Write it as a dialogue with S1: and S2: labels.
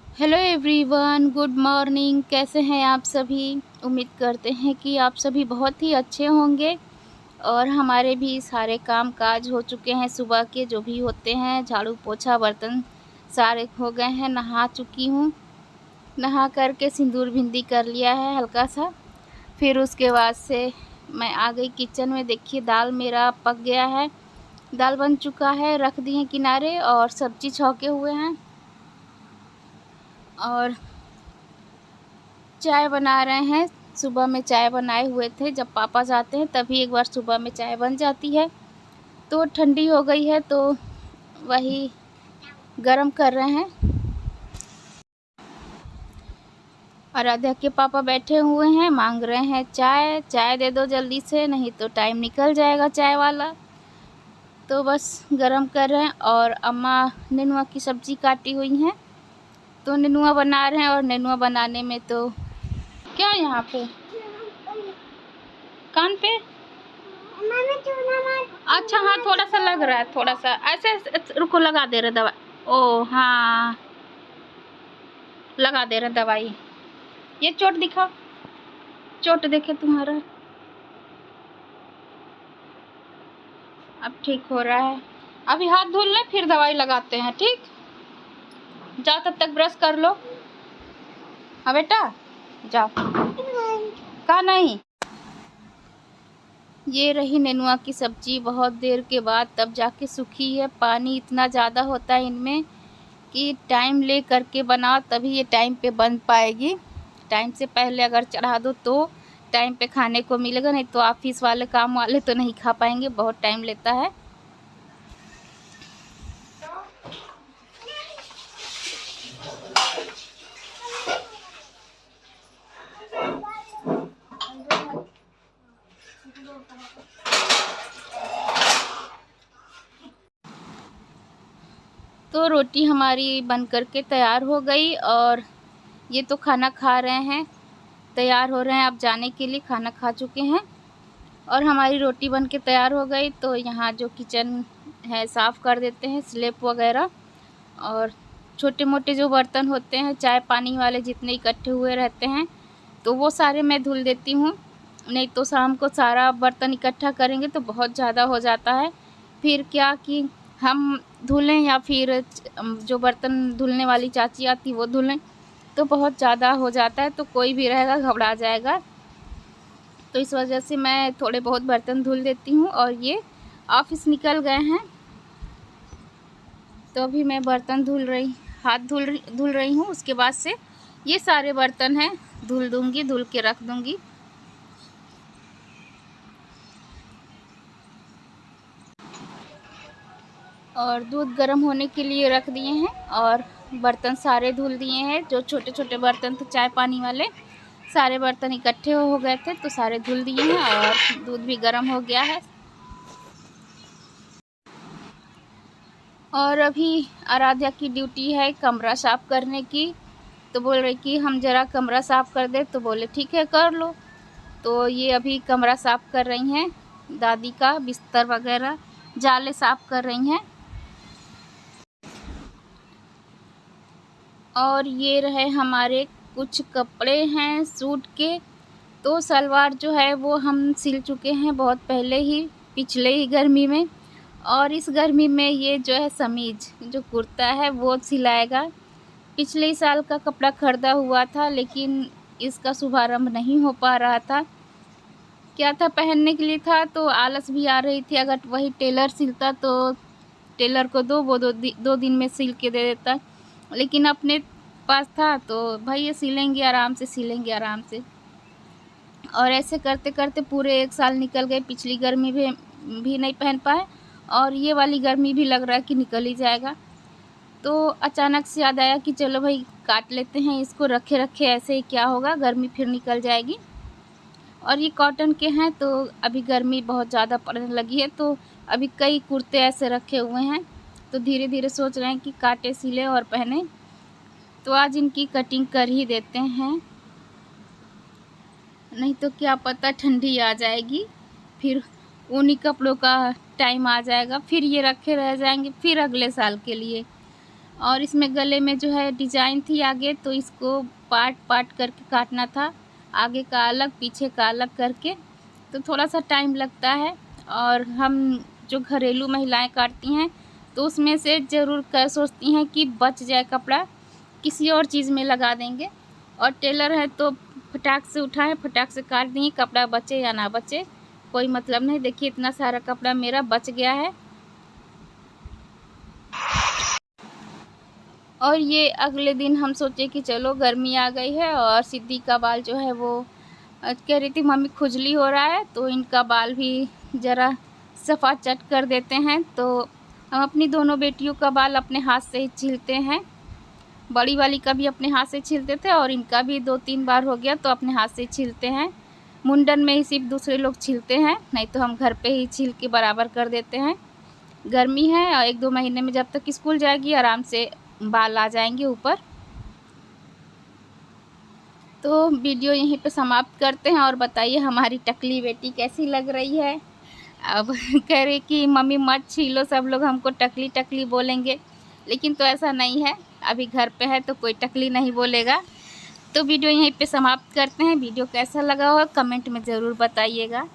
S1: Hello everyone, good morning. कैसे हैं आप सभी? उम्मीद करते हैं कि आप सभी बहुत ही अच्छे होंगे। और हमारे भी सारे काम काज हो चुके हैं, सुबह के जो भी होते हैं, झाड़ू पोछा बर्तन सारे हो गए हैं। नहा चुकी हूँ, नहा करके सिंदूर बिंदी कर लिया है हल्का सा। फिर उसके बाद से मैं आ गई किचन में। देखिए दाल मेरा पक गया है, दाल बन चुका है, रख दिए किनारे और सब्जी छौंके हुए हैं। और चाय बना रहे हैं। सुबह में चाय बनाए हुए थे, जब पापा जाते हैं तभी एक बार सुबह में चाय बन जाती है। तो ठंडी हो गई है तो वही गरम कर रहे हैं। आराध्या के पापा बैठे हुए हैं, मांग रहे हैं चाय। चाय दे दो जल्दी से, नहीं तो टाइम निकल जाएगा चाय वाला। तो बस गरम कर रहे हैं। और अम्मा नेनुआ की सब्ज़ी काटी हुई हैं, तो नेनुआ बना रहे हैं। और नेनुआ बनाने में तो क्या यहाँ पे कान पे, अच्छा हाँ थोड़ा सा लग रहा है, थोड़ा सा ऐसे रुको, लगा दे रहे दवाई। ओ हाँ, लगा दे रहे दवाई। ये चोट दिखाओ, चोट देखे तुम्हारा। अब ठीक हो रहा है। अभी हाथ धुल लें फिर दवाई लगाते हैं, ठीक? जाओ तब तक ब्रश कर लो। हाँ बेटा जाओ। कहा नहीं। ये रही नेनुआ की सब्जी, बहुत देर के बाद तब जाके सूखी है। पानी इतना ज़्यादा होता है इनमें कि टाइम ले करके बनाओ तभी ये टाइम पे बन पाएगी। टाइम से पहले अगर चढ़ा दो तो टाइम पे खाने को मिलेगा, नहीं तो ऑफिस वाले काम वाले तो नहीं खा पाएंगे, बहुत टाइम लेता है। तो रोटी हमारी बन करके तैयार हो गई और ये तो खाना खा रहे हैं, तैयार हो रहे हैं अब जाने के लिए, खाना खा चुके हैं। और हमारी रोटी बन के तैयार हो गई। तो यहाँ जो किचन है साफ़ कर देते हैं, स्लैब वगैरह और छोटे मोटे जो बर्तन होते हैं चाय पानी वाले जितने इकट्ठे हुए रहते हैं तो वो सारे मैं धुल देती हूँ। नहीं तो शाम को सारा बर्तन इकट्ठा करेंगे तो बहुत ज़्यादा हो जाता है। फिर क्या कि हम धुलें या फिर जो बर्तन धुलने वाली चाची आती वो धुलें तो बहुत ज़्यादा हो जाता है, तो कोई भी रहेगा घबरा जाएगा। तो इस वजह से मैं थोड़े बहुत बर्तन धुल देती हूँ। और ये ऑफिस निकल गए हैं तो अभी मैं बर्तन हाथ धुल रही हूँ। उसके बाद से ये सारे बर्तन हैं धुल दूँगी, धुल के रख दूँगी। और दूध गर्म होने के लिए रख दिए हैं और बर्तन सारे धुल दिए हैं। जो छोटे छोटे बर्तन थे चाय पानी वाले, सारे बर्तन इकट्ठे हो गए थे तो सारे धुल दिए हैं और दूध भी गर्म हो गया है। और अभी आराध्या की ड्यूटी है कमरा साफ़ करने की। तो बोल रही कि हम ज़रा कमरा साफ़ कर दे, तो बोले ठीक है कर लो। तो ये अभी कमरा साफ़ कर रही हैं, दादी का बिस्तर वगैरह जाले साफ़ कर रही हैं। और ये रहे हमारे कुछ कपड़े हैं सूट के। तो सलवार जो है वो हम सिल चुके हैं बहुत पहले ही, पिछले ही गर्मी में। और इस गर्मी में ये जो है समीज जो कुर्ता है वो सिलाएगा। पिछले ही साल का कपड़ा खरीदा हुआ था लेकिन इसका शुभारंभ नहीं हो पा रहा था। क्या था, पहनने के लिए था तो आलस भी आ रही थी। अगर वही टेलर सिलता तो टेलर को वो दो दिन में सिल के दे देता, लेकिन अपने पास था तो भाई ये सिलेंगे आराम से, सिलेंगे आराम से। और ऐसे करते करते पूरे एक साल निकल गए। पिछली गर्मी भी नहीं पहन पाए और ये वाली गर्मी भी लग रहा है कि निकल ही जाएगा। तो अचानक से याद आया कि चलो भाई काट लेते हैं इसको, रखे रखे ऐसे ही क्या होगा, गर्मी फिर निकल जाएगी। और ये कॉटन के हैं तो अभी गर्मी बहुत ज़्यादा पड़ने लगी है तो अभी कई कुर्ते ऐसे रखे हुए हैं तो धीरे धीरे सोच रहे हैं कि काटे सिले और पहने। तो आज इनकी कटिंग कर ही देते हैं, नहीं तो क्या पता ठंडी आ जाएगी, फिर ऊनी कपड़ों का टाइम आ जाएगा, फिर ये रखे रह जाएंगे फिर अगले साल के लिए। और इसमें गले में जो है डिज़ाइन थी आगे, तो इसको पार्ट पार्ट करके काटना था, आगे का अलग पीछे का अलग करके, तो थोड़ा सा टाइम लगता है। और हम जो घरेलू महिलाएं काटती हैं तो उसमें से ज़रूर कर सोचती हैं कि बच जाए कपड़ा, किसी और चीज़ में लगा देंगे। और टेलर है तो फटाक से उठाएं, फटाक से काट देंगे, कपड़ा बचे या ना बचे कोई मतलब नहीं। देखिए इतना सारा कपड़ा मेरा बच गया है। और ये अगले दिन हम सोचे कि चलो गर्मी आ गई है और सिद्धि का बाल जो है वो कह रही थी मम्मी खुजली हो रहा है, तो इनका बाल भी ज़रा सफ़ा चट कर देते हैं। तो हम अपनी दोनों बेटियों का बाल अपने हाथ से ही छीलते हैं। बड़ी वाली का भी अपने हाथ से छीलते थे और इनका भी 2-3 बार हो गया तो अपने हाथ से छीलते हैं। मुंडन में ही सिर्फ दूसरे लोग छीलते हैं, नहीं तो हम घर पे ही छील के बराबर कर देते हैं। गर्मी है और 1-2 महीने में जब तक स्कूल जाएगी आराम से बाल आ जाएंगे ऊपर। तो वीडियो यहीं पे समाप्त करते हैं और बताइए हमारी टकली बेटी कैसी लग रही है। अब कह रही कि मम्मी मत छीलो, सब लोग हमको टकली टकली बोलेंगे, लेकिन तो ऐसा नहीं है, अभी घर पे है तो कोई टकली नहीं बोलेगा। तो वीडियो यहीं पे समाप्त करते हैं। वीडियो कैसा लगा हो कमेंट में ज़रूर बताइएगा।